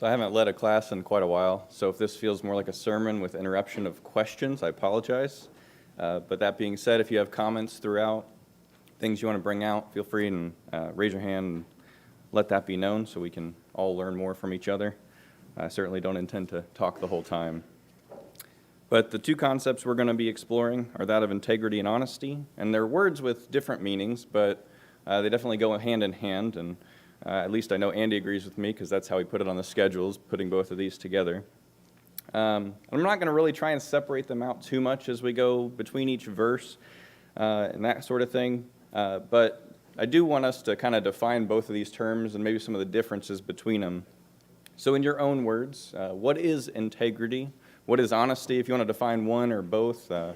So I haven't led a class in quite a while, so if this feels more like a sermon with interruption of questions, I apologize. But that being said, if you have comments throughout, things you want to bring out, feel free and raise your hand and let that be known so we can all learn more from each other. I certainly don't intend to talk the whole time. But the two concepts we're going to be exploring are that of integrity and honesty, and they're words with different meanings, but they definitely go hand in hand, and at least I know Andy agrees with me because that's how he put it on the schedules, putting both of these together. I'm not going to really try and separate them out too much as we go between each verse and that sort of thing, but I do want us to kind of define both of these terms and maybe some of the differences between them. So in your own words, what is integrity? What is honesty? If you want to define one or both, if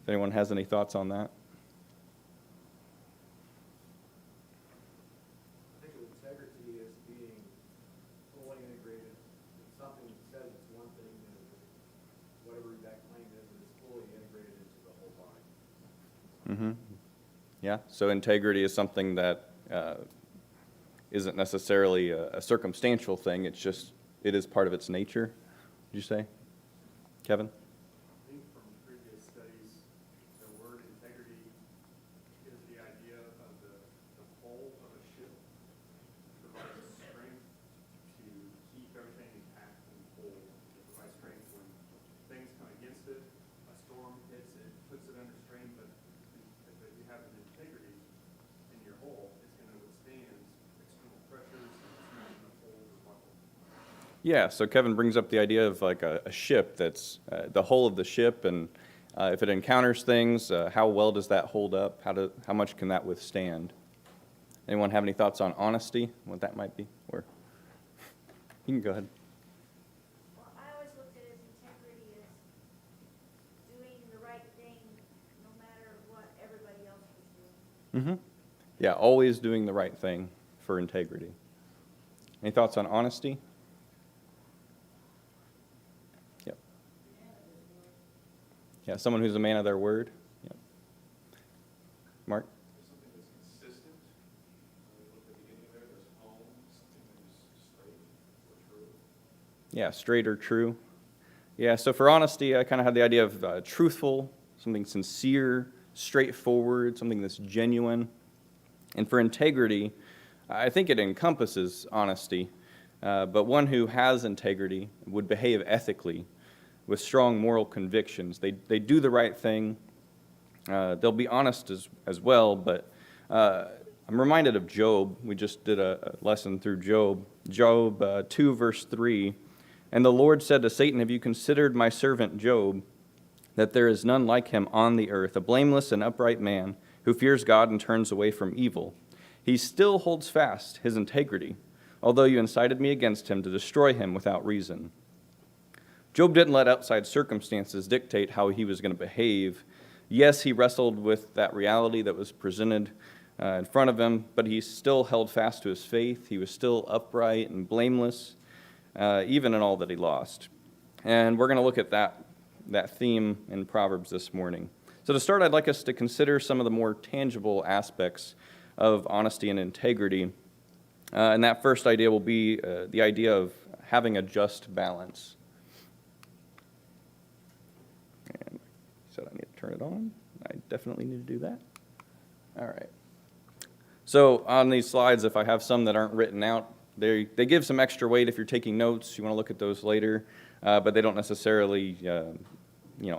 anyone has any thoughts on that. I think of integrity as being fully integrated. If something says it's one thing, then whatever that claim is fully integrated into the whole body. Mm-hmm. Yeah, so integrity is something that isn't necessarily a circumstantial thing. It's just, it is part of its nature, would you say? Kevin? I think from previous studies, the word integrity is the idea of the hull of a ship. It provides strength to keep everything intact and whole. It provides strength when things come against it, a storm hits it, puts it under strain, but if you have an integrity in your hull, it's going to withstand external pressures and it's not going to fold or buckle. Yeah, so Kevin brings up the idea of like a ship that's the hull of the ship, and if it encounters things, how well does that hold up? How much can that withstand? Anyone have any thoughts on honesty, what that might be? Or you can go ahead. Well, I always looked at it as integrity as doing the right thing no matter what everybody else was doing. Mm-hmm. Yeah, always doing the right thing for integrity. Any thoughts on honesty? Yep. Yeah, someone who's a man of their word. Yep. Mark? There's something that's consistent. We looked at the beginning there, there's home, something that is straight or true. Yeah, straight or true. Yeah, so for honesty, I kind of had the idea of truthful, something sincere, straightforward, something that's genuine. And for integrity, I think it encompasses honesty, but one who has integrity would behave ethically with strong moral convictions. They do the right thing. They'll be honest as well, but I'm reminded of Job. We just did a lesson through Job. Job 2, verse 3. And the Lord said to Satan, "Have you considered my servant Job, that there is none like him on the earth, a blameless and upright man who fears God and turns away from evil? He still holds fast his integrity, although you incited me against him to destroy him without reason." Job didn't let outside circumstances dictate how he was going to behave. Yes, he wrestled with that reality that was presented in front of him, but he still held fast to his faith. He was still upright and blameless, even in all that he lost. And we're going to look at that theme in Proverbs this morning. So to start, I'd like us to consider some of the more tangible aspects of honesty and integrity. And that first idea will be the idea of having a just balance. And he said I need to turn it on. I definitely need to do that. All right. So on these slides, if I have some that aren't written out, they give some extra weight if you're taking notes. You want to look at those later, but they don't necessarily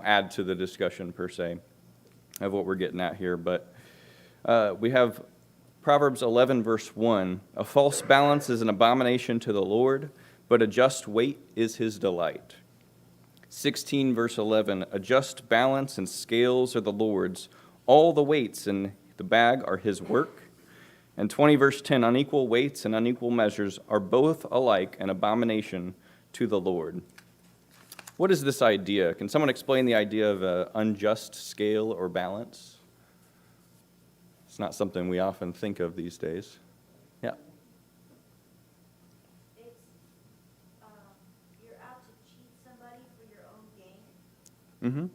add to the discussion per se of what we're getting at here. But we have Proverbs 11, verse 1. A false balance is an abomination to the Lord, but a just weight is his delight. 16, verse 11. A just balance and scales are the Lord's. All the weights in the bag are his work. And 20, verse 10. Unequal weights and unequal measures are both alike an abomination to the Lord. What is this idea? Can someone explain the idea of an unjust scale or balance? It's not something we often think of these days. Yeah. It's you're out to cheat somebody for your own gain. Mm-hmm.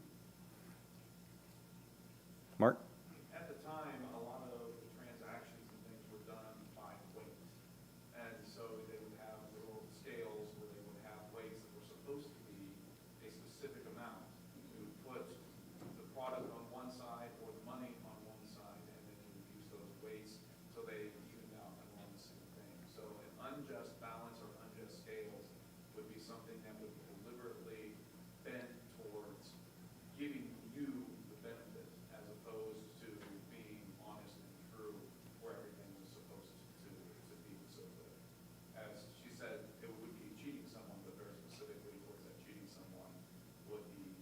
Mark? At the time, a lot of the transactions and things were done by weight. And so they would have little scales something that would deliberately bend towards giving you the benefit as opposed to being honest and true where everything was supposed to be. So that, as she said, it would be cheating someone, but very specifically towards that cheating someone would be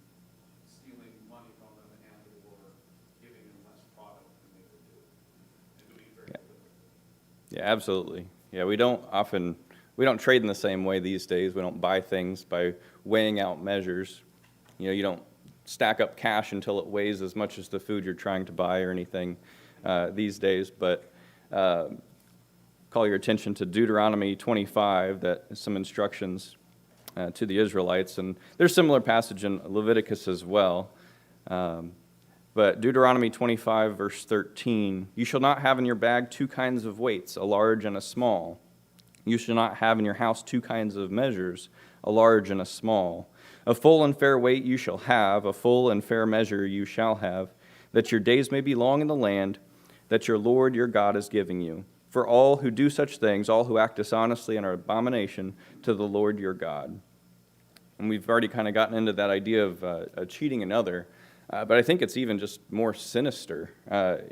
stealing money from them and or giving them less product than they would do. And doing it very deliberately. Yeah, absolutely. Yeah, we don't trade in the same way these days. We don't buy things by weighing out measures. You don't stack up cash until it weighs as much as the food you're trying to buy or anything these days. But call your attention to Deuteronomy 25, that is some instructions to the Israelites. And there's a similar passage in Leviticus as well. But Deuteronomy 25, verse 13, you shall not have in your bag two kinds of weights, a large and a small. You shall not have in your house two kinds of measures, a large and a small. A full and fair weight you shall have, a full and fair measure you shall have, that your days may be long in the land that your Lord your God is giving you. For all who do such things, all who act dishonestly and are abomination to the Lord your God. And we've already kind of gotten into that idea of cheating another. But I think it's even just more sinister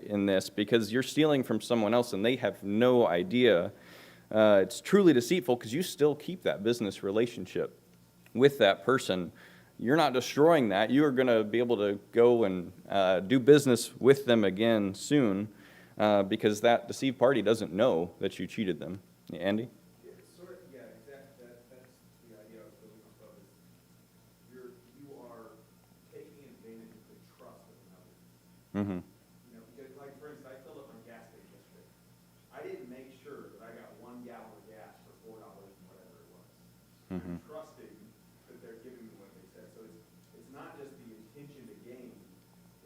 in this, because you're stealing from someone else and they have no idea. It's truly deceitful because you still keep that business relationship with that person. You're not destroying that. You are going to be able to go and do business with them again soon because that deceived party doesn't know that you cheated them. Andy? Yeah, exactly. That's the idea of biblical stuff is you are taking advantage of the trust of another. Mm-hmm. Because like for instance, I filled up my gas tank yesterday. I didn't make sure that I got 1 gallon of gas for $4 and whatever it was. Mm-hmm. I'm trusting that they're giving me what they said. So it's not just the intention to gain;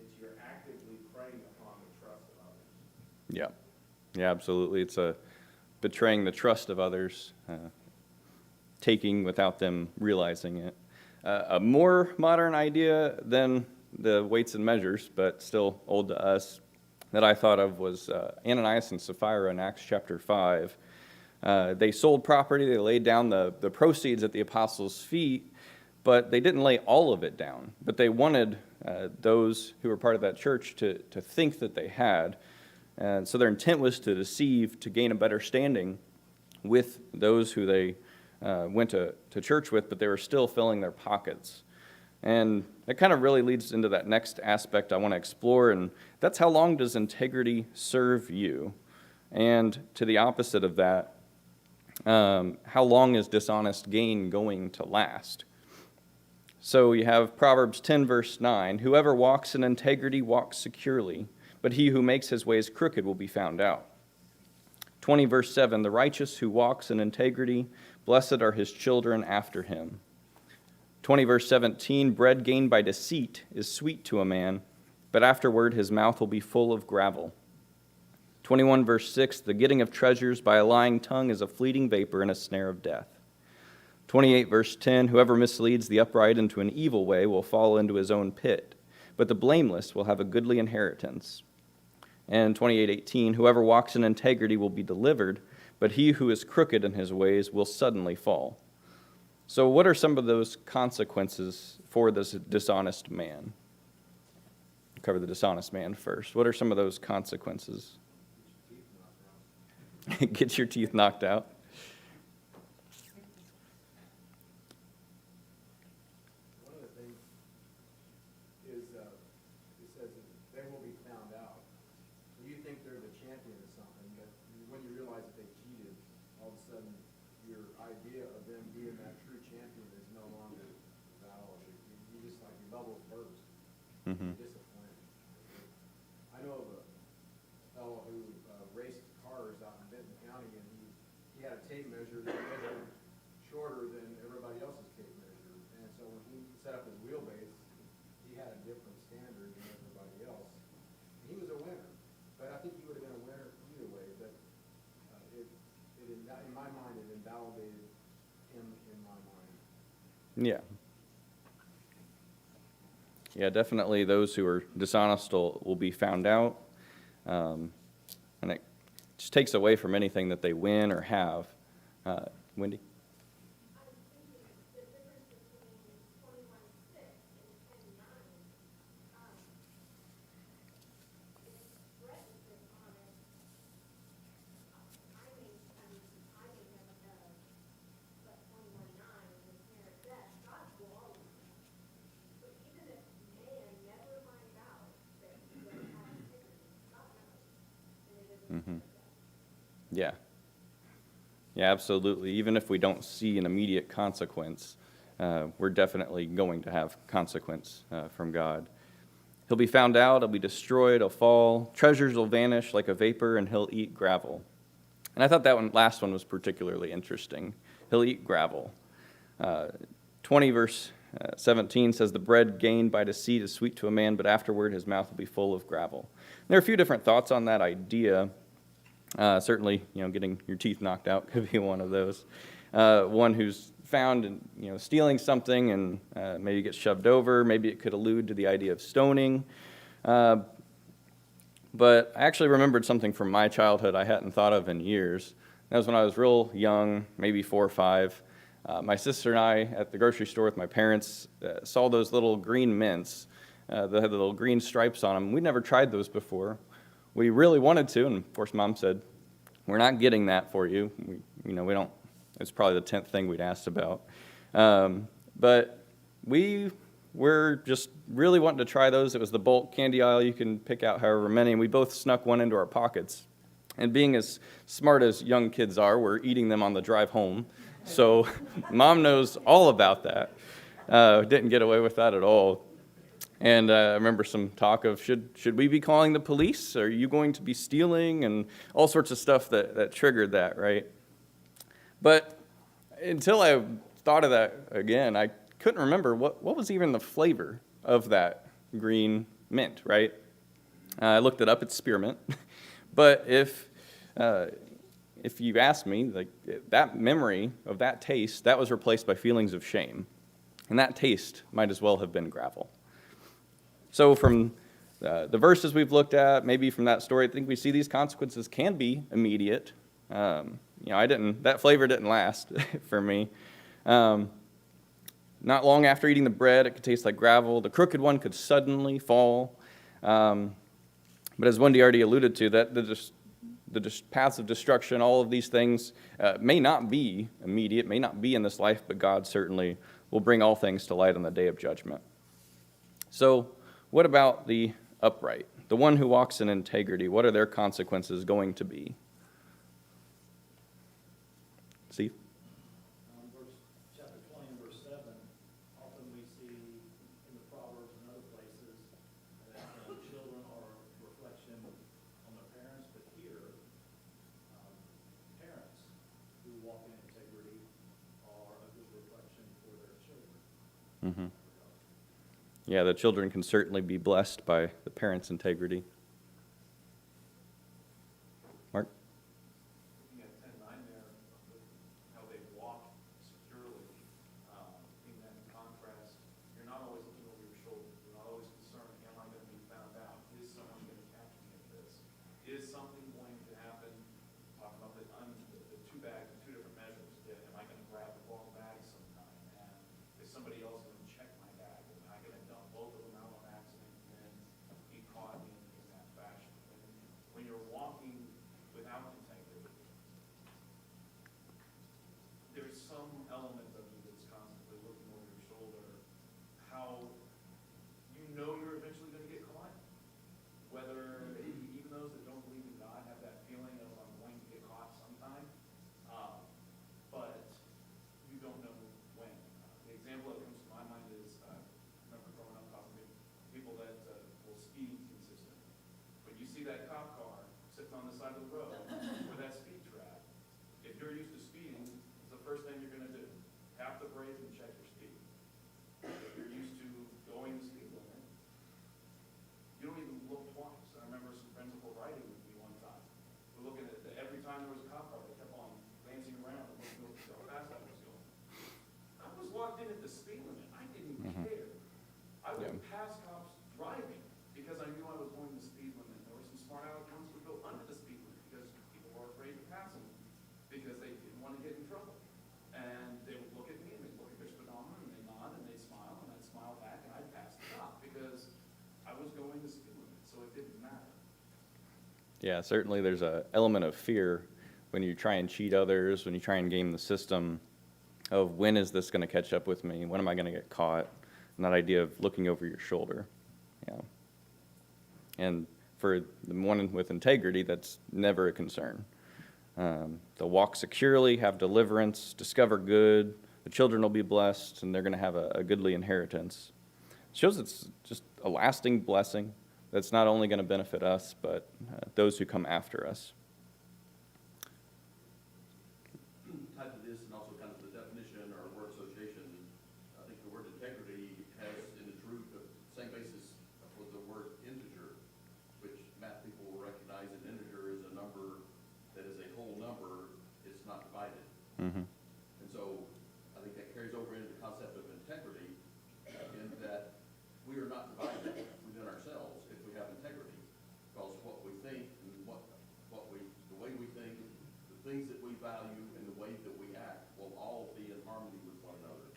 it's you're actively preying upon the trust of others. Yeah. Yeah, absolutely. It's betraying the trust of others, taking without them realizing it. A more modern idea than the weights and measures, but still old to us, that I thought of was Ananias and Sapphira in Acts chapter 5. They sold property, they laid down the proceeds at the apostles' feet, but they didn't lay all of it down. But they wanted those who were part of that church to think that they had. And so their intent was to deceive, to gain a better standing with those who they went to church with, but they were still filling their pockets. And that kind of really leads into that next aspect I want to explore, and that's how long does integrity serve you? And to the opposite of that, how long is dishonest gain going to last? So you have Proverbs 10, verse 9, whoever walks in integrity walks securely, but he who makes his ways crooked will be found out. 20, verse 7, the righteous who walks in integrity, blessed are his children after him. 20, verse 17, bread gained by deceit is sweet to a man, but afterward his mouth will be full of gravel. 21, verse 6, the getting of treasures by a lying tongue is a fleeting vapor and a snare of death. 28, verse 10, whoever misleads the upright into an evil way will fall into his own pit, but the blameless will have a goodly inheritance. And 28:18, whoever walks in integrity will be delivered, but he who is crooked in his ways will suddenly fall. So what are some of those consequences for this dishonest man? We'll cover the dishonest man first. What are some of those consequences? Get your teeth knocked out. One of the things is, it says that they will be found out. So you think they're the champion of something, but when you realize that they cheated, all of a sudden your idea of them being that true champion is no longer valid. You just like your bubbles burst. Mm-hmm. You're disappointed. I know of a fellow who raced cars out in Benton County, and he had a tape measure that measured shorter than everybody else's tape measure. And so when he set up his wheelbase, he had a different standard than everybody else. He was a winner, but I think he would have been a winner either way. But in my mind, it invalidated him in my mind. Yeah. Yeah, definitely those who are dishonest will be found out. And it just takes away from anything that they win or have. Wendy? I think that Yeah. Yeah, absolutely. Even if we don't see an immediate consequence, we're definitely going to have consequence from God. He'll be found out, he'll be destroyed, he'll fall, treasures will vanish like a vapor, and he'll eat gravel. And I thought that last one was particularly interesting. He'll eat gravel. 20 verse 17 says, the bread gained by deceit is sweet to a man, but afterward his mouth will be full of gravel. And there are a few different thoughts on that idea. Certainly, getting your teeth knocked out could be one of those. One who's found and stealing something and maybe gets shoved over. Maybe it could allude to the idea of stoning. But I actually remembered something from my childhood I hadn't thought of in years. That was when I was real young, maybe 4 or 5. My sister and I, at the grocery store with my parents, saw those little green mints that had the little green stripes on them. We'd never tried those before. We really wanted to, and of course Mom said, we're not getting that for you. We don't. It's probably the 10th thing we'd asked about. But we were just really wanting to try those. It was the bulk candy aisle. You can pick out however many, and we both snuck one into our pockets. And being as smart as young kids are, we're eating them on the drive home. So Mom knows all about that. Didn't get away with that at all. And I remember some talk of, should we be calling the police? Are you going to be stealing? And all sorts of stuff that triggered that, right? But until I thought of that again, I couldn't remember what was even the flavor of that green mint, right? I looked it up. It's spearmint. But if you ask me, like that memory of that taste, that was replaced by feelings of shame. And that taste might as well have been gravel. So from the verses we've looked at, maybe from that story, I think we see these consequences can be immediate. That flavor didn't last for me. Not long after eating the bread, it could taste like gravel. The crooked one could suddenly fall. But as Wendy already alluded to, that the paths of destruction, all of these things may not be immediate, may not be in this life, but God certainly will bring all things to light on the day of judgment. So, what about the upright, the one who walks in integrity? What are their consequences going to be? Steve? Chapter 20 and verse 7, often we see in the Proverbs and other places that children are a reflection on their parents, but here, parents who walk in integrity are a good reflection for their children. Mm-hmm. Yeah, the children can certainly be blessed by the parents' integrity. Mark? Looking at 10:9 there, how they walk securely, in that contrast, you're not always looking over your shoulder. You're not always concerned, am I going to be found out? Is someone going to catch me at this? Is something going to happen? Talk about the two bags, the two different measures. Am I going to grab the wrong bag sometime? And is somebody else going to check my bag? Am I going to dump both of them out on accident and be caught in that fashion? When you're walking without integrity, there's some element of you that's constantly looking over your shoulder, how you're eventually going to get caught. Whether even those that don't believe in God have that feeling of I'm going to get caught sometime, but you don't know when. The example that comes to my mind is I remember growing up talking to people that will speed consistently. When you see that cop car sitting on the side of the road or that speed trap, if you're used to speeding, it's the first thing you're going to do. Tap the brake and check your speed. If you're used to going the speed limit, you don't even look twice. I remember some friends that were riding with me one time. We're looking at every time there was a cop car, they kept on glancing around and looking at how fast I was going. I was locked in at the speed limit. I didn't care. I would pass cops driving because I knew I was going the speed limit. There were some smart aleck ones who would go under the speed limit because people were afraid to pass them because they didn't want to get in trouble. And they would look at me and they'd look at their speedometer and they'd nod and they'd smile and I'd smile back and I'd pass the cop because I was going the speed limit, so it didn't matter. Yeah, certainly there's an element of fear when you try and cheat others, when you try and game the system of when is this going to catch up with me? When am I going to get caught? And that idea of looking over your shoulder. Yeah. And for the one with integrity, that's never a concern. They'll walk securely, have deliverance, discover good. The children will be blessed, and they're going to have a goodly inheritance. It shows it's just a lasting blessing that's not only going to benefit us, but those who come after us. Tied to this and also kind of the definition or word association, I think the word integrity has in its root the same basis with the word integer, which math people will recognize an integer is a number that is a whole number, it's not divided. Mm-hmm. And so I think that carries over into the concept of integrity in that we are not divided within ourselves if we have integrity. Because what we think and the way we think, the things that we value and the way that we act will all be in harmony with one another.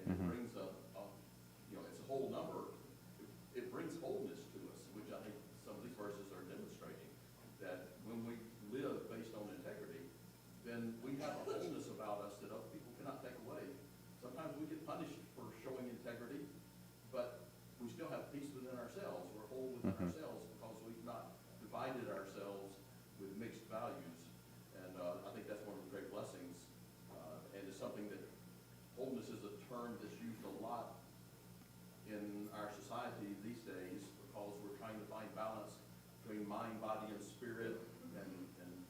And it brings it's a whole number. It brings wholeness to us, which I think some of these verses are demonstrating. That when we live based on integrity, then we have a wholeness about us that other people cannot take away. Sometimes we get punished for showing integrity, but we still have peace within ourselves. We're whole within ourselves because we've not divided ourselves with mixed values. And I think that's one of the great blessings. And it's something that wholeness is a term that's used a lot in our society these days because we're trying to find balance between mind, body, and spirit, and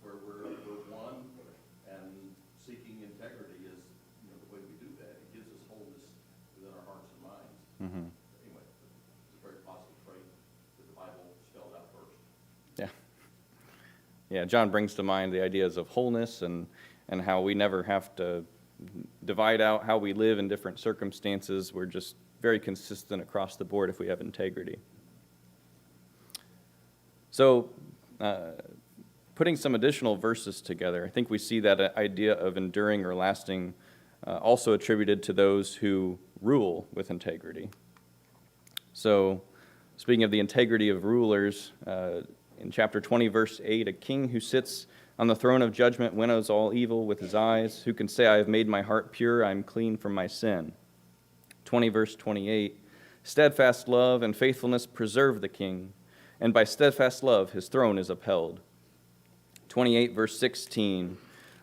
where we're one, and seeking integrity is the way we do that. It gives us wholeness within our hearts and minds. Mm-hmm. Anyway, it's a very positive trait that the Bible spelled out first. Yeah. Yeah, John brings to mind the ideas of wholeness and how we never have to divide out how we live in different circumstances. We're just very consistent across the board if we have integrity. So, putting some additional verses together, I think we see that idea of enduring or lasting also attributed to those who rule with integrity. So, speaking of the integrity of rulers, in chapter 20, verse 8, a king who sits on the throne of judgment winnows all evil with his eyes. Who can say, I have made my heart pure, I am clean from my sin? 20, verse 28, steadfast love and faithfulness preserve the king, and by steadfast love his throne is upheld. 28, verse 16,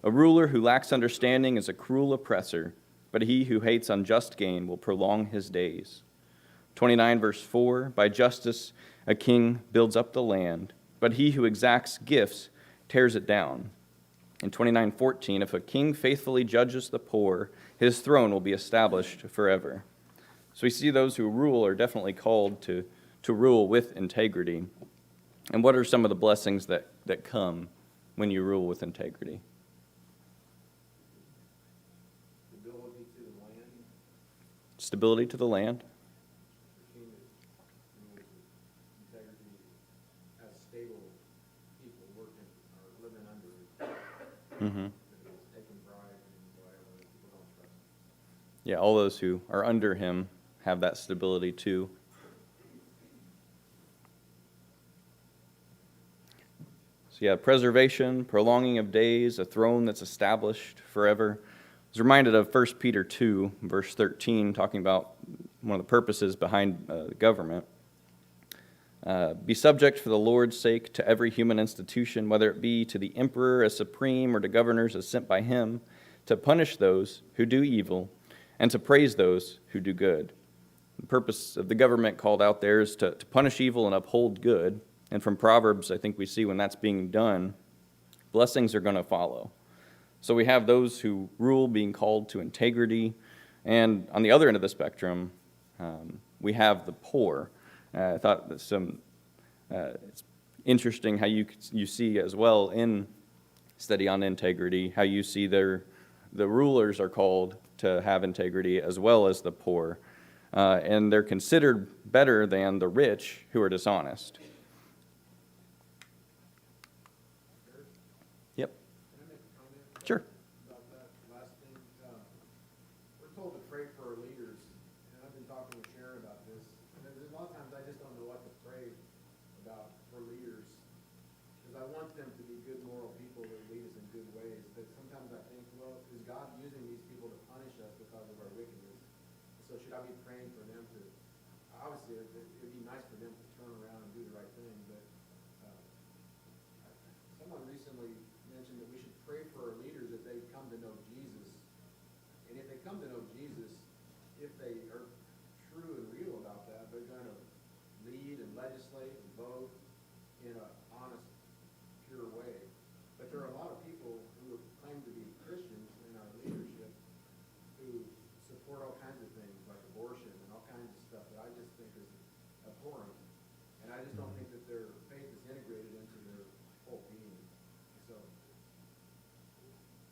a ruler who lacks understanding is a cruel oppressor, but he who hates unjust gain will prolong his days. 29, verse 4, by justice a king builds up the land, but he who exacts gifts tears it down. In 29:14, if a king faithfully judges the poor, his throne will be established forever. So we see those who rule are definitely called to rule with integrity. And what are some of the blessings that come when you rule with integrity? Stability to the land. Stability to the land. The king that integrity has stable people working or living under it. Mm-hmm. Taking pride in whatever people don't trust. Yeah, all those who are under him have that stability too. So yeah, preservation, prolonging of days, a throne that's established forever. I was reminded of 1 Peter 2, verse 13, talking about one of the purposes behind the government. Be subject for the Lord's sake to every human institution, whether it be to the emperor as supreme or to governors as sent by him, to punish those who do evil and to praise those who do good. The purpose of the government called out there is to punish evil and uphold good. And from Proverbs, I think we see when that's being done, blessings are going to follow. So we have those who rule being called to integrity. And on the other end of the spectrum, we have the poor. I thought that it's interesting how you see as well in study on integrity, how you see the rulers are called to have integrity as well as the poor. And they're considered better than the rich who are dishonest. Yep. Can I make a comment? Sure. About that last thing? We're told to pray for our leaders, and I've been talking with Sharon about this. And there's a lot of times I just don't know what to pray about for leaders, because I want them to be good moral people that lead us in good ways. But sometimes I think, well, is God using these people to punish us because of our wickedness? So should I be praying for them to, obviously it'd be nice for them to turn around and do the right thing, but someone recently mentioned that we should if they are true and real about that, they're gonna lead and legislate and vote in an honest, pure way. But there are a lot of people who claim to be Christians in our leadership who support all kinds of things like abortion and all kinds of stuff that I just think is abhorrent. And I just don't think that their faith is integrated into their whole being. So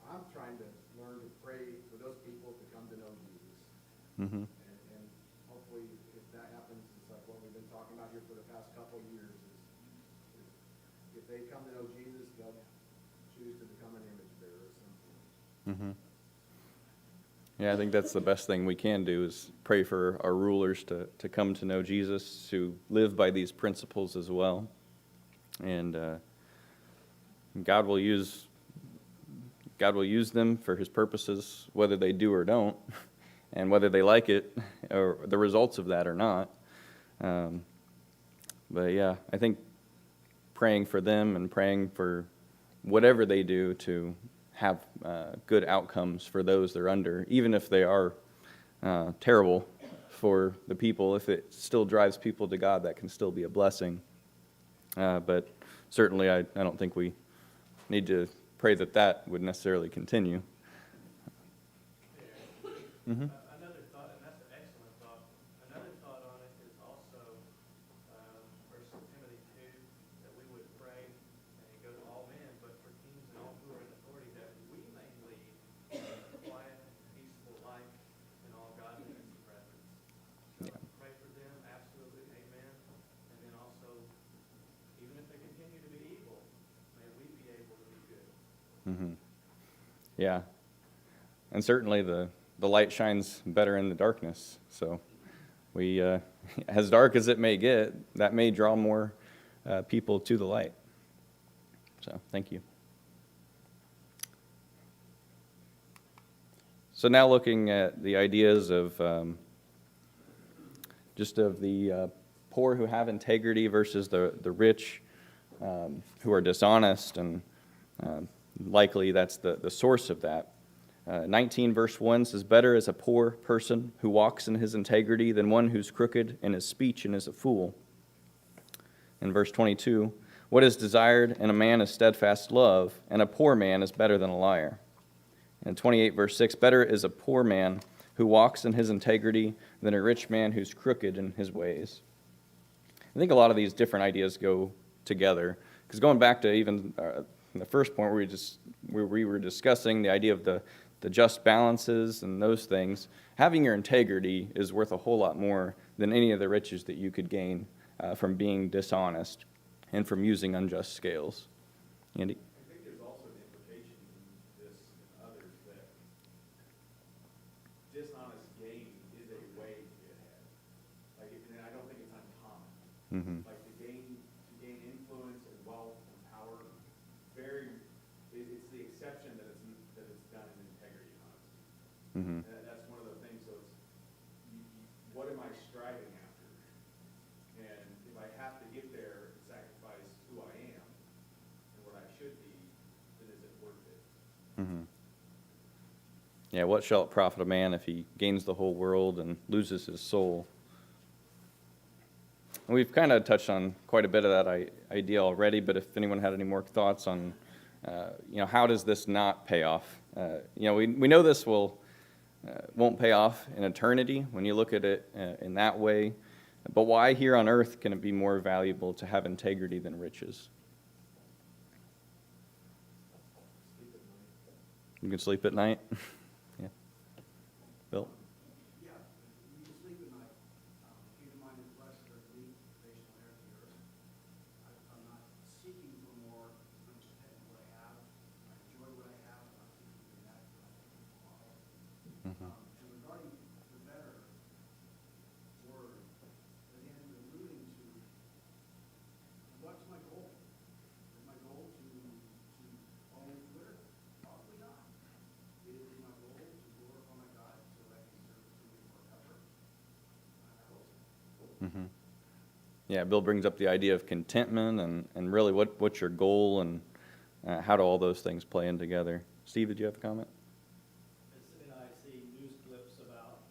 I'm trying to learn to pray for those people to come to know Jesus. Mm-hmm. And hopefully if that happens, it's like what we've been talking about here for the past couple of years is if they come to know Jesus, they'll choose to become an image bearer at some point. Mm-hmm. Yeah, I think that's the best thing we can do is pray for our rulers to come to know Jesus, to live by these principles as well. And God will use them for his purposes, whether they do or don't, and whether they like it or the results of that or not. But yeah, I think praying for them and praying for whatever they do to have good outcomes for those they're under, even if they are terrible for the people, if it still drives people to God, that can still be a blessing. But certainly I don't think we need to pray that that would necessarily continue. Mm-hmm. Another thought, and that's an excellent thought. Another thought on it is also 1 Timothy 2, that we would pray, and it goes to all men, but for kings and all who are in authority, that we may lead a quiet and peaceful life in all godliness and reverence. So Yeah. pray for them, absolutely, amen. And then also, even if they continue to be evil, may we be able to be good. Mm-hmm. Yeah. And certainly the light shines better in the darkness. So we, as dark as it may get, that may draw more people to the light. So thank you. So now looking at the ideas of just of the poor who have integrity versus the rich who are dishonest, and likely that's the source of that. 19 verse 1 says, "Better is a poor person who walks in his integrity than one who's crooked in his speech and is a fool." In verse 22, "What is desired in a man is steadfast love, and a poor man is better than a liar." And 28 verse 6, "Better is a poor man who walks in his integrity than a rich man who's crooked in his ways." I think a lot of these different ideas go together, because going back to even the first point where we were discussing the idea of the just balances and those things, having your integrity is worth a whole lot more than any of the riches that you could gain from being dishonest and from using unjust scales. Andy? I think there's also an implication in this and others that dishonest gain is a way to get ahead. Like, and I don't think it's uncommon. Mm-hmm. Like to gain influence and wealth and power, it's the exception that it's done in integrity and honesty. Mm-hmm. And that's one of the things. So it's what am I striving after? And if I have to get there and sacrifice who I am and what I should be, then is it worth it? Mm-hmm. Yeah, what shall it profit a man if he gains the whole world and loses his soul? And we've kind of touched on quite a bit of that idea already, but if anyone had any more thoughts on, how does this not pay off? We know this won't pay off in eternity when you look at it in that way, but why here on earth can it be more valuable to have integrity than riches? You can sleep at night? Yeah. Bill? Yeah, you can sleep at night. Kingdom-minded, blessed, are the meek, they shall inherit the earth. I'm not seeking for more. I'm content with what I have. I enjoy what I have. I'm not seeking for that. I'm seeking for tomorrow. And regarding the better word, again, alluding to what's my goal? Is my goal to own Twitter? Probably not. It is my goal to glorify my God so that I can serve Him forever. I hope so. Mm-hmm. Yeah, Bill brings up the idea of contentment and really what's your goal and how do all those things play in together. Steve, did you have a comment? And I see news clips about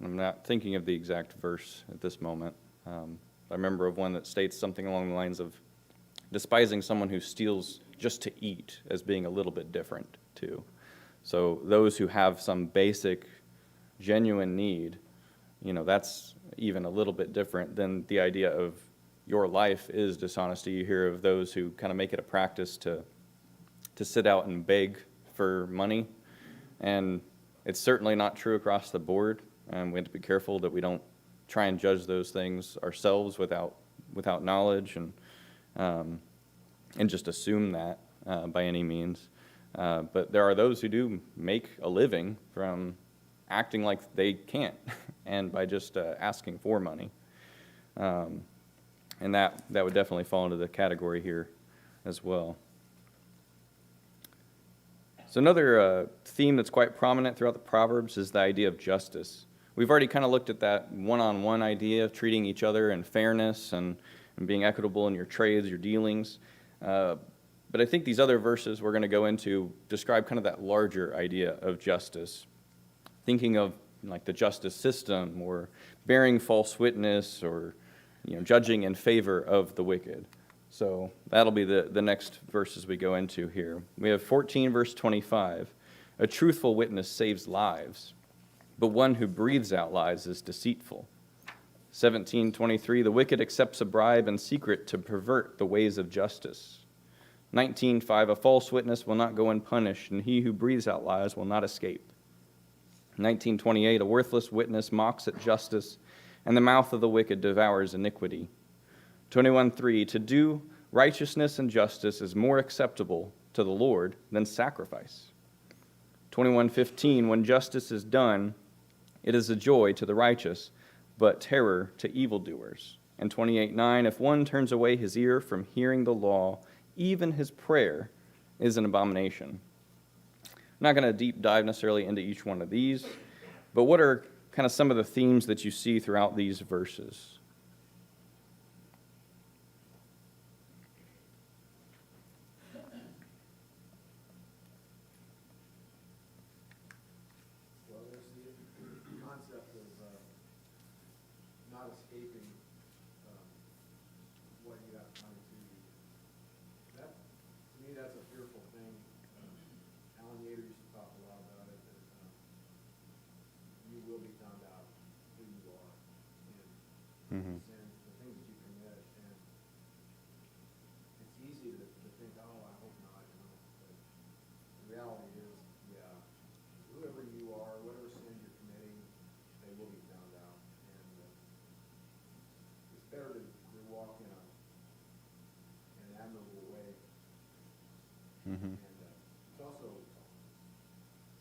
I'm not thinking of the exact verse at this moment. I remember of one that states something along the lines of despising someone who steals just to eat as being a little bit different too. So those who have some basic, genuine need, that's even a little bit different than the idea of your life is dishonesty. You hear of those who kind of make it a practice to sit out and beg for money, and it's certainly not true across the board. We have to be careful that we don't try and judge those things ourselves without knowledge and just assume that by any means. But there are those who do make a living from acting like they can't and by just asking for money. And that would definitely fall into the category here as well. So another theme that's quite prominent throughout the Proverbs is the idea of justice. We've already kind of looked at that one-on-one idea of treating each other in fairness and being equitable in your trades, your dealings. But I think these other verses we're going to go into describe kind of that larger idea of justice, thinking of like the justice system or bearing false witness or judging in favor of the wicked. So that'll be the next verses we go into here. We have 14 verse 25. A truthful witness saves lives, but one who breathes out lies is deceitful. 17:23, the wicked accepts a bribe in secret to pervert the ways of justice. 19:5, a false witness will not go unpunished, and he who breathes out lies will not escape. 19:28, a worthless witness mocks at justice, and the mouth of the wicked devours iniquity. 21:3, to do righteousness and justice is more acceptable to the Lord than sacrifice. 21:15, when justice is done, it is a joy to the righteous, but terror to evildoers. And 28:9, if one turns away his ear from hearing the law, even his prayer is an abomination. I'm not going to deep dive necessarily into each one of these, but what are kind of some of the themes that you see throughout these verses? Well, there's the concept of not escaping what you have coming to you. That, to me, that's a fearful thing. Alan Yater used to talk a lot about it, that you will be found out who you are and Mm-hmm. sins, the things that you commit. And it's easy to think, oh, I hope not, but the reality is, yeah, whoever you are, whatever sins you're committing, they will be found out. And it's better to walk in an admirable way. Mm-hmm. And it's also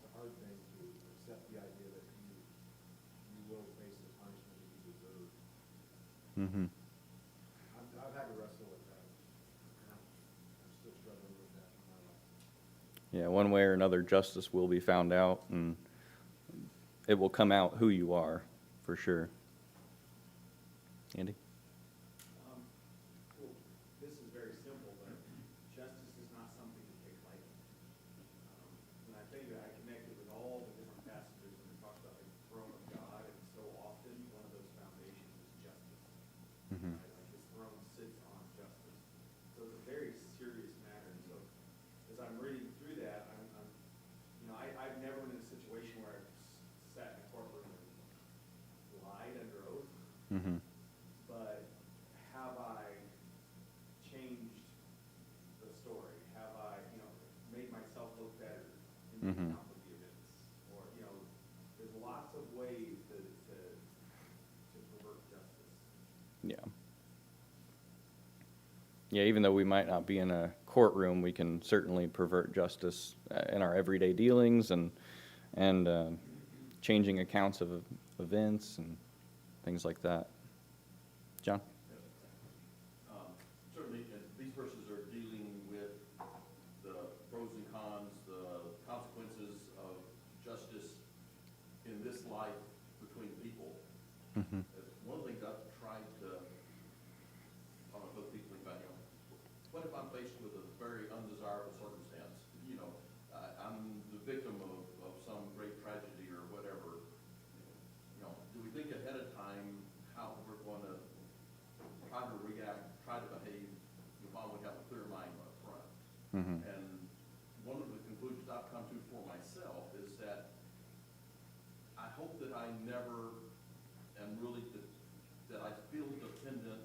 a hard thing to accept the idea that you will face the punishment that you deserve. Mm-hmm. I've had to wrestle with that. And I'm still struggling with that in my life. Yeah, one way or another, justice will be found out, and it will come out who you are, for sure. Andy? Well, this is very simple, but justice is not something to take lightly. When I think that I connected with all the different passages when it talks about the throne of God, and so often one of those foundations is justice. Mm-hmm. Right? Like his throne sits on justice. So it's a very serious matter. And so as I'm reading through that, I've never been in a situation where I've sat in a courtroom and lied under oath. Mm-hmm. But have I changed the story? Have I, made myself look better in the Mhm. account of the events? Or, there's lots of ways to pervert justice. Yeah. Yeah, even though we might not be in a courtroom, we can certainly pervert justice in our everyday dealings and changing accounts of events and things like that. John? Certainly, these verses are dealing with the pros and cons, the consequences of justice in this life between people. Mm-hmm. One of the things I've tried to, I don't know if other people think about, what if I'm faced with a very undesirable circumstance? I'm the victim of some great tragedy or whatever. Do we I never am really, that I feel dependent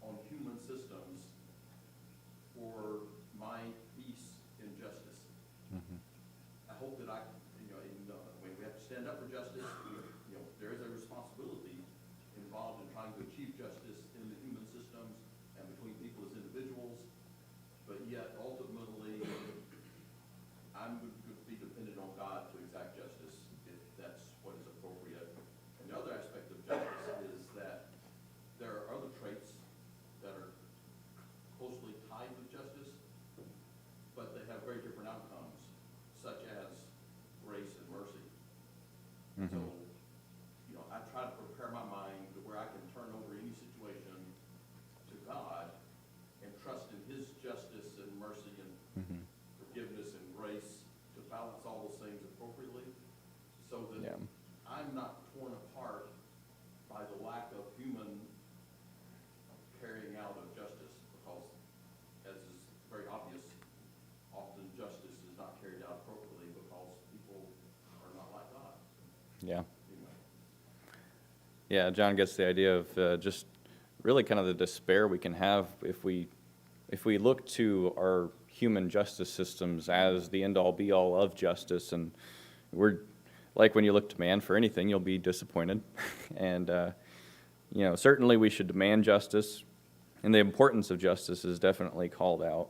on human systems for my peace and justice. I hope that I, even though we have to stand up for justice, there is a responsibility involved in trying to achieve justice in the human systems and between people as individuals, but yet ultimately, I'm going to be dependent on God to exact justice if that's what is appropriate. And the other aspect of justice is that there are other traits that are closely tied with justice, but they have very different outcomes, such as grace and mercy. So, I try to prepare my mind to where I can turn over any situation to God and trust in His justice and mercy and forgiveness and grace to balance all those things appropriately, so that I'm not torn apart by the lack of human carrying out of justice, because, as is very obvious, often justice is not carried out appropriately because people are not like God. Yeah. Anyway. Yeah, John gets the idea of just really kind of the despair we can have if we look to our human justice systems as the end-all be-all of justice. And we're like, when you look to man for anything, you'll be disappointed. And certainly we should demand justice, and the importance of justice is definitely called out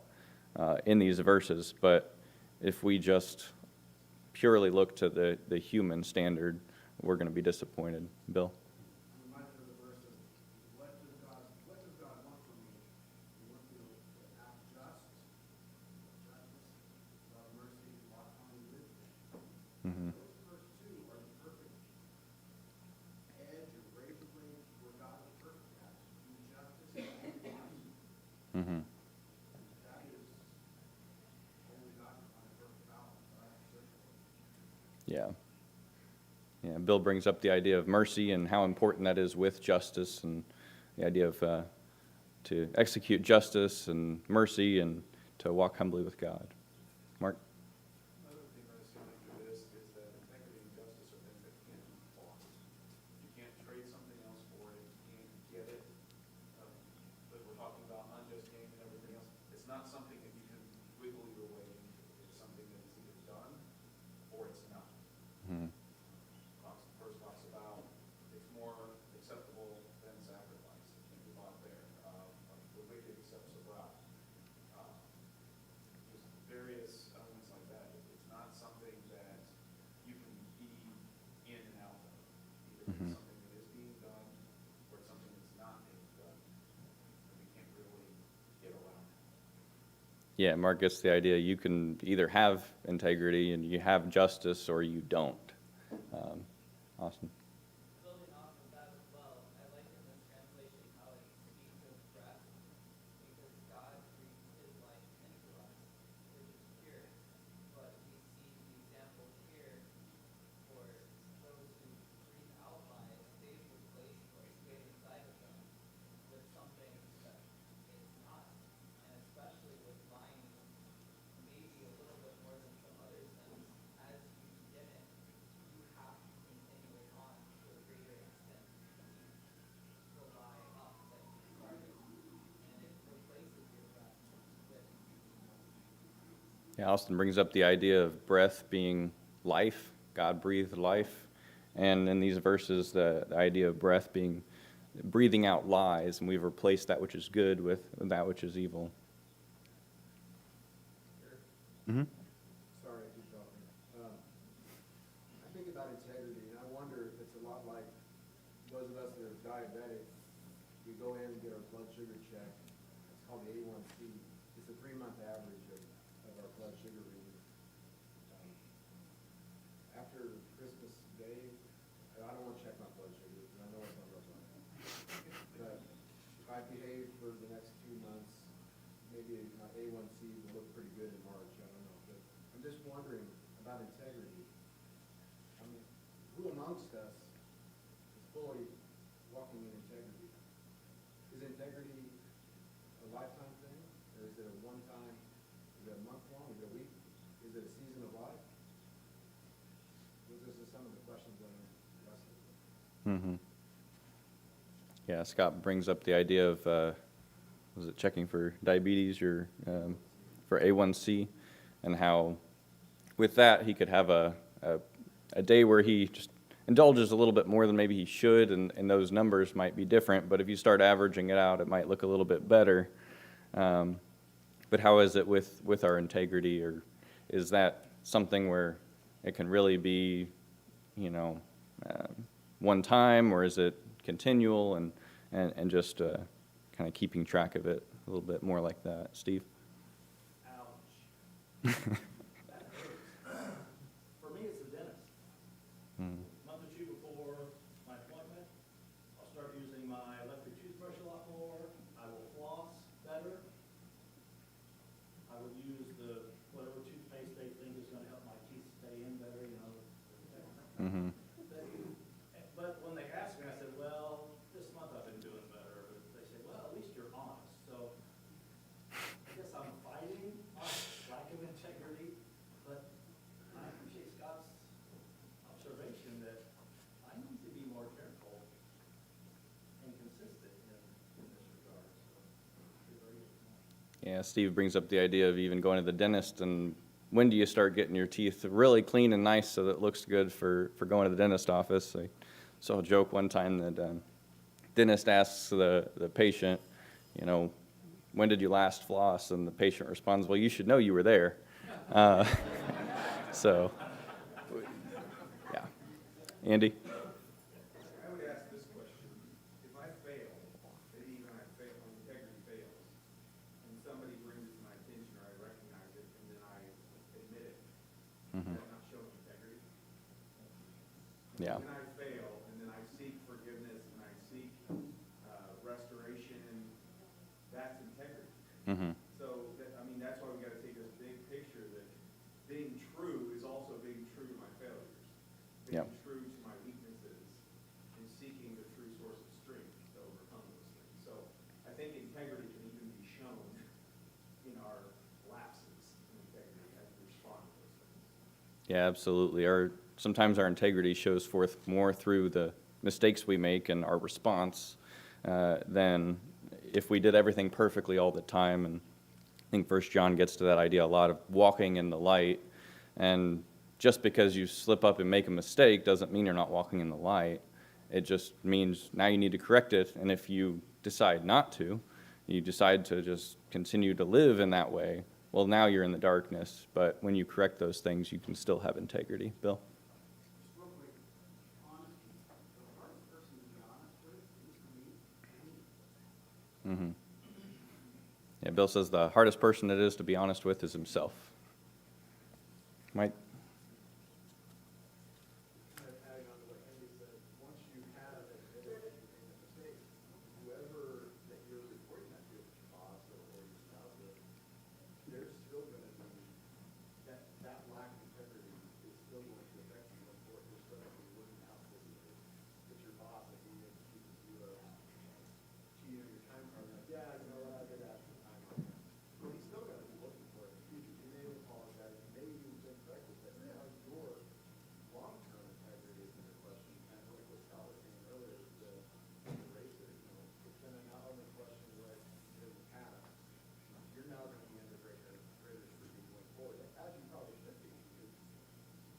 in these verses. But if we just purely look to the human standard, we're going to be disappointed. Bill? I'm reminded of the verse of, what does God want from me? He wants me to act justice, love mercy, walk humbly with me. Those first two are the perfect edge or razor blade where God is perfect at, do justice and do mercy. That is only God can find a perfect balance, but I have to search for it. Yeah. Yeah, Bill brings up the idea of mercy and how important that is with justice, and the idea of to execute justice and mercy and to walk humbly with God. Mark? Another thing I was feeling through this is that integrity and justice are things that can't be bought. You can't trade something else for it, you can't get it. But we're talking about unjust gain and everything else. It's not something that you can wiggle your way into. It's something that is either done or it's not. First talks about it's more acceptable than sacrifice. It can't be bought there. The wicked accepts a bribe. Just various elements like that. It's not something that you can be in and out of. Either it's something that is being done or it's something that's not being done. And we can't really get around that. Yeah, Mark gets the idea. You can either have integrity and you have justice, or you don't. Austin? Building off of that as well, I like in this translation how it speaks of breath, because God breathed His life into us, which is pure. But we see the example here for those who breathe out lies, they've replaced what's good inside of them with something that it's not. And especially with lying, maybe a little bit more than some other sins, as you begin it, you have to continue it on to a greater extent to keep the lie up that you started, and it replaces your breath with. Yeah, Austin brings up the idea of breath being life. God breathed life. And in these verses, the idea of breath being breathing out lies, and we've replaced that which is good with that which is evil. Sorry, I keep talking. I think about integrity, and I wonder if it's a lot like those of us that are diabetic. We go in and get our blood sugar checked. It's called the A1C. It's a 3-month average of our blood sugar reading. After Christmas Day, I don't want to check my blood sugar, because I know it's not right. But if I behave for the next 2 months, maybe my A1C will look pretty good in March, I don't know. But I'm just wondering about integrity. I mean, who amongst us is fully walking in integrity? Is integrity a lifetime thing? Or is it a one-time, is it a month long, is it a week? Is it a season of life? Those are some of the questions that I'm wrestling with. Mm-hmm. Yeah, Scott brings up the idea of, was it checking for diabetes or for A1C, and how with that he could have a day where he just indulges a little bit more than maybe he should, and those numbers might be different, but if you start averaging it out, it might look a little bit better. But how is it with our integrity, or is that something where it can really be, one time, or is it continual, and just kind of keeping track of it a little bit more like that? Steve? Ouch. That hurts. For me, it's the dentist. Mm. Month or two before my appointment, I'll start using my electric toothbrush a lot more. I will floss better. I will use whatever toothpaste they think is gonna help my teeth stay in better, Mm-hmm. But when they ask me, I said, well, this month I've been doing better. But they say, well, at least you're honest. So I guess I'm fighting my lack of integrity, but I appreciate Scott's observation that I need to be more careful and consistent in this regard. So you're very good. Yeah, Steve brings up the idea of even going to the dentist, and when do you start getting your teeth really clean and nice so that it looks good for going to the dentist office? I saw a joke one time that dentist asks the patient, when did you last floss? And the patient responds, well, you should know you were there. So, yeah. Andy? I would ask this question: if I fail, maybe even I fail, my integrity fails, and somebody brings it to my attention, or I recognize it, and then I admit it, Mhm. is that not showing integrity? Yeah. When I fail, and then I seek forgiveness, and I seek restoration, that's integrity. Mm-hmm. So, that's why we gotta take this big picture, that being true is also being true to my failures. Being Yep. true to my weaknesses, and seeking the true source of strength to overcome those things. So, I think integrity can even be shown in our lapses in integrity as we respond to those things. Yeah, absolutely. Sometimes our integrity shows forth more through the mistakes we make and our response than if we did everything perfectly all the time. And I think 1 John gets to that idea a lot of walking in the light. And just because you slip up and make a mistake doesn't mean you're not walking in the light. It just means now you need to correct it. And if you decide not to, you decide to just continue to live in that way, well, now you're in the darkness. But when you correct those things, you can still have integrity. Bill? Just real quick, honesty. The hardest person to be honest with is me. Mm-hmm. Yeah, Bill says the hardest person it is to be honest with is himself. Mike? Adding on to what Andy said, once you have admitted that you made a mistake, whoever that you're reporting that to, your boss or your spouse, there's still going to be, that lack of integrity is still going to affect you going forward. You're still going to be working out this. It's your boss that he accuses you of cheating on your time card. Like, yeah, you know what, I did ask for time card. But he's still going to be looking for it in the future. You may apologize, maybe you've been corrected, but now your long-term integrity is under question. And like what Scott was saying earlier, the racer, it's going to not only question what you did in the past, you're now going to be under greater scrutiny going forward, as you probably should be, because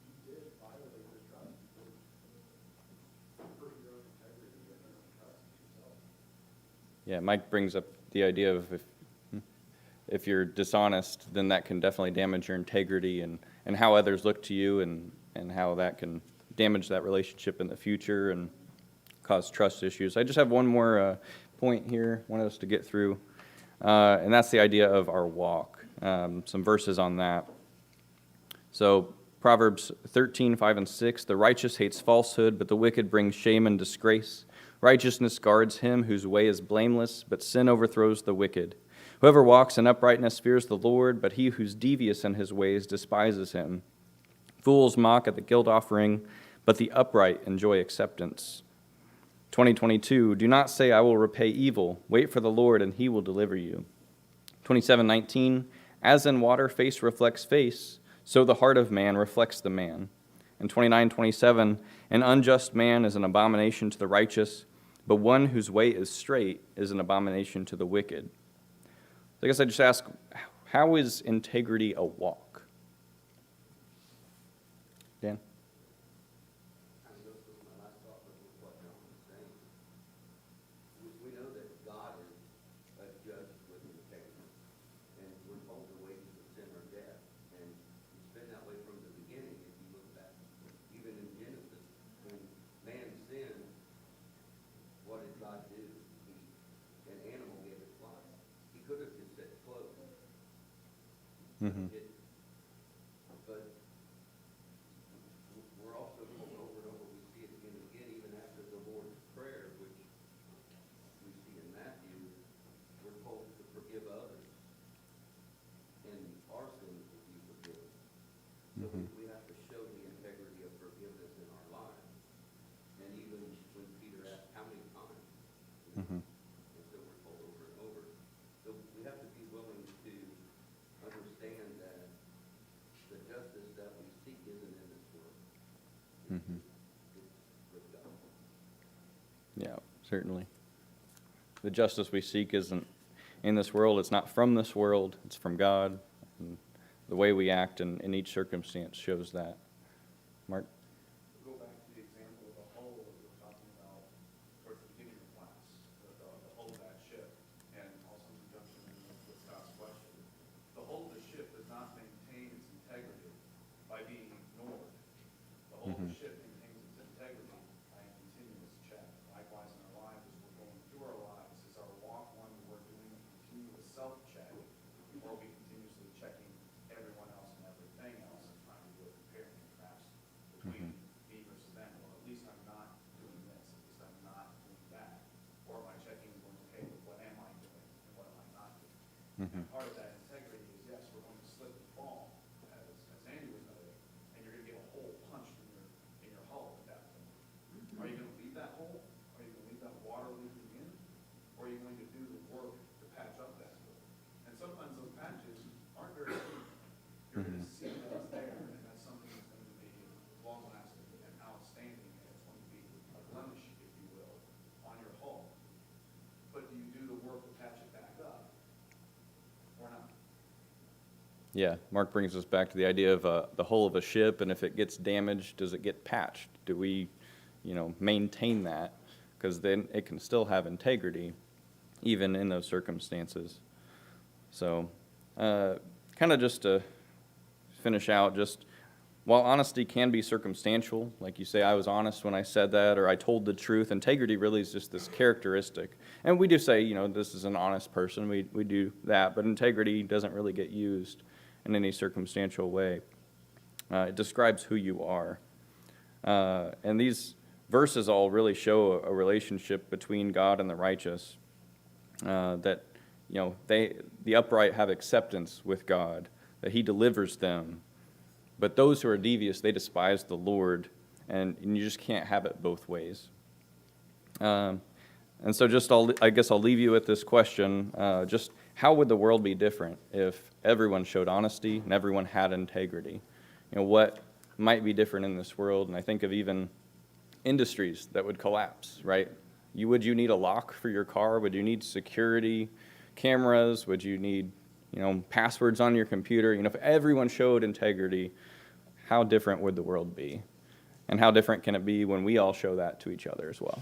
you did violate your trust. You did hurt your own integrity and your own trust in yourself. Yeah, Mike brings up the idea of if you're dishonest, then that can definitely damage your integrity and how others look to you, and how that can damage that relationship in the future and cause trust issues. I just have one more point here I wanted us to get through, and that's the idea of our walk. Some verses on that. So Proverbs 13:5-6, the righteous hates falsehood, but the wicked brings shame and disgrace. Righteousness guards him whose way is blameless, but sin overthrows the wicked. Whoever walks in uprightness fears the Lord, but he who's devious in his ways despises him. Fools mock at the guilt offering, but the upright enjoy acceptance. 2022, do not say, I will repay evil. Wait for the Lord, and he will deliver you. 27:19, as in water face reflects face, so the heart of man reflects the man. And 29:27, an unjust man is an abomination to the righteous, but one whose way is straight is an abomination to the wicked. So I guess I just ask, how is integrity a walk? Dan? Kind of goes with my last thought, but with what John was saying. We know that God is a judge with integrity, and we're told the wages of sin are death, and it's been that way from the beginning. If you look back, even in Genesis, when man sinned, what did God do? An animal gave its life. He could have just said close. Mm-hmm. But we're also told over and over, we see it again and again, even after the Lord's Prayer, which we see in Matthew, we're told to forgive others, and our sins will be forgiven. So we have to show the integrity of forgiveness in our lives. And even when Peter asked, how many times? Mm-hmm. And so we're told over and over. So we have to be willing to understand that the justice that we seek isn't in this world. Mm-hmm. It's with God. Yeah, certainly. The justice we seek isn't in this world. It's not from this world. It's from God. And the way we act in each circumstance shows that. Mark? Go back to the example of the hull that we were talking about towards the beginning of class, the hull of that ship, and also in conjunction with Scott's question. The hull of the ship does not maintain its integrity by being ignored. The hull of the ship maintains its integrity by a continuous check. Likewise, in our lives, as we're going through our lives, is our walk one where we're doing a continuous self-check, or are we continuously checking everyone else and everything else and trying to do a compare and contrast between me versus them? Well, at least I'm not doing this, at least I'm not doing that. Or am I checking and going, okay, what am I doing and what am I not doing? And part of that integrity is, yes, we're going to slip and fall, as Andy was noting, and you're going to get a hole punched in your hull at that point. Are you going to leave that hole? Are you going to leave that water leaking in? Or are you going to do the work to patch up that hole? And sometimes those patches aren't very deep. You're going to see that it's there, and that's something that's going to be long-lasting and outstanding, and it's going to be a blemish, if you will, on your hull. But do you do the work to patch it back up, or not? Yeah, Mark brings us back to the idea of the hull of a ship, and if it gets damaged, does it get patched? Do we, maintain that? Because then it can still have integrity, even in those circumstances. So, kind of just to finish out, just while honesty can be circumstantial, like you say, I was honest when I said that, or I told the truth, integrity really is just this characteristic. And we do say, this is an honest person, we do that, but integrity doesn't really get used in any circumstantial way. It describes who you are. And these verses all really show a relationship between God and the righteous, that the upright have acceptance with God, that he delivers them. But those who are devious, they despise the Lord, and you just can't have it both ways. And so I guess I'll leave you with this question. Just how would the world be different if everyone showed honesty and everyone had integrity? What might be different in this world? And I think of even industries that would collapse, right? Would you need a lock for your car? Would you need security cameras? Would you need, passwords on your computer? If everyone showed integrity, how different would the world be? And how different can it be when we all show that to each other as well?